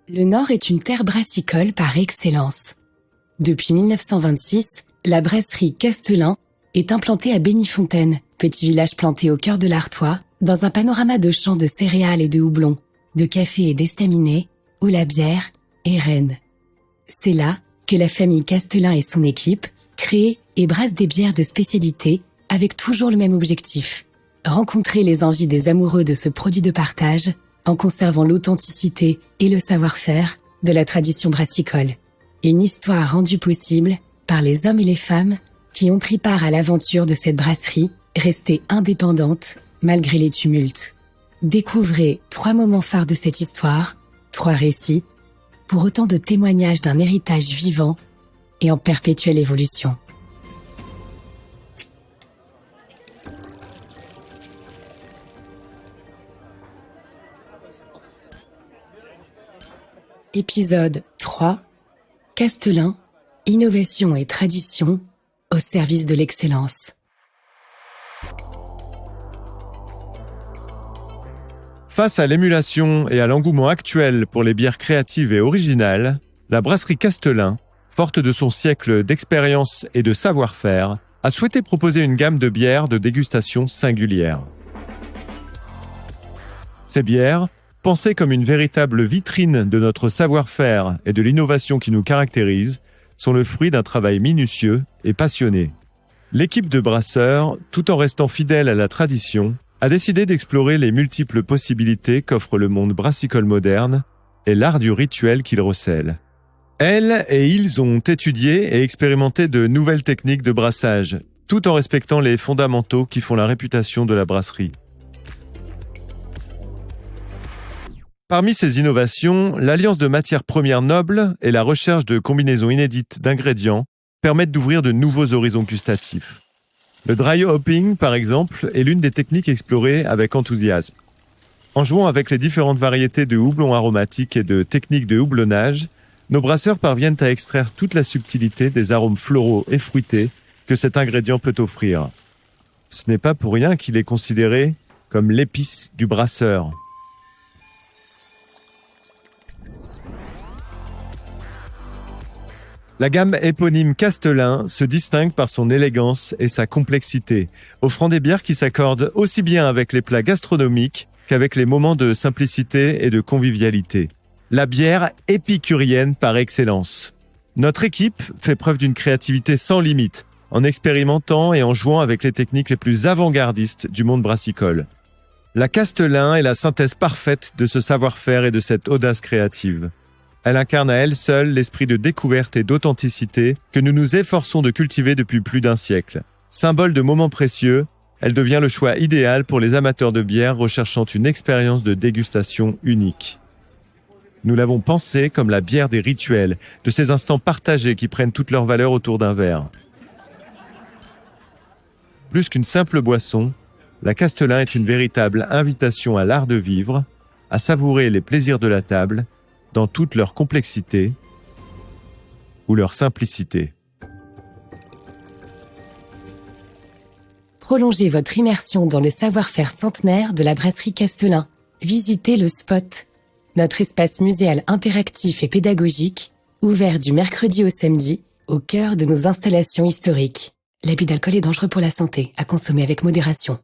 Le Nord est une terre brassicole par excellence. Depuis 1926, la brasserie Castelin est implantée à Bénifontaine, petit village planté au cœur de l'Artois, dans un panorama de champs de céréales et de houblon, de café et d'estaminet, où la bière est reine. C'est là que la famille Castelin et son équipe créent et brassent des bières de spécialité avec toujours le même objectif: rencontrer les envies des amoureux de ce produit de partage en conservant l'authenticité et le savoir-faire de la tradition brassicole. Une histoire rendue possible par les hommes et les femmes qui ont pris part à l'aventure de cette brasserie, restée indépendante malgré les tumultes. Découvrez 3 moments phares de cette histoire, 3 récits, pour autant de témoignages d'un héritage vivant et en perpétuelle évolution. Épisode 3. Castelin, innovation et tradition au service de l'excellence. Face à l'émulation et à l'engouement actuel pour les bières créatives et originales, la brasserie Castelin, forte de son siècle d'expérience et de savoir-faire, a souhaité proposer une gamme de bières de dégustation singulière. Ces bières, pensées comme une véritable vitrine de notre savoir-faire et de l'innovation qui nous caractérise, sont le fruit d'un travail minutieux et passionné. L'équipe de brasseurs, tout en restant fidèle à la tradition, a décidé d'explorer les multiples possibilités qu'offre le monde brassicole moderne et l'art du rituel qu'il recèle. Elles et ils ont étudié et expérimenté de nouvelles techniques de brassage, tout en respectant les fondamentaux qui font la réputation de la brasserie. Parmi ces innovations, l'alliance de matières premières nobles et la recherche de combinaisons inédites d'ingrédients permettent d'ouvrir de nouveaux horizons gustatifs. Le dry hopping, par exemple, est l'une des techniques explorées avec enthousiasme. En jouant avec les différentes variétés de houblons aromatiques et de techniques de houblonnage, nos brasseurs parviennent à extraire toute la subtilité des arômes floraux et fruités que cet ingrédient peut offrir. Ce n'est pas pour rien qu'il est considéré comme l'épice du brasseur. La gamme éponyme Castelin se distingue par son élégance et sa complexité, offrant des bières qui s'accordent aussi bien avec les plats gastronomiques qu'avec les moments de simplicité et de convivialité. La bière épicurienne par excellence. Notre équipe fait preuve d'une créativité sans limite, en expérimentant et en jouant avec les techniques les plus avant-gardistes du monde brassicole. La Castelin est la synthèse parfaite de ce savoir-faire et de cette audace créative. Elle incarne à elle seule l'esprit de découverte et d'authenticité que nous nous efforçons de cultiver depuis plus d'un siècle. Symbole de moments précieux, elle devient le choix idéal pour les amateurs de bière recherchant une expérience de dégustation unique. Nous l'avons pensée comme la bière des rituels, de ces instants partagés qui prennent toute leur valeur autour d'un verre. Plus qu'une simple boisson, la Castelin est une véritable invitation à l'art de vivre, à savourer les plaisirs de la table, dans toute leur complexité ou leur simplicité. Prolongez votre immersion dans le savoir-faire centenaire de la brasserie Castelin. Visitez le Spot, notre espace muséal interactif et pédagogique, ouvert du mercredi au samedi, au cœur de nos installations historiques. L'abus d'alcool est dangereux pour la santé, à consommer avec modération.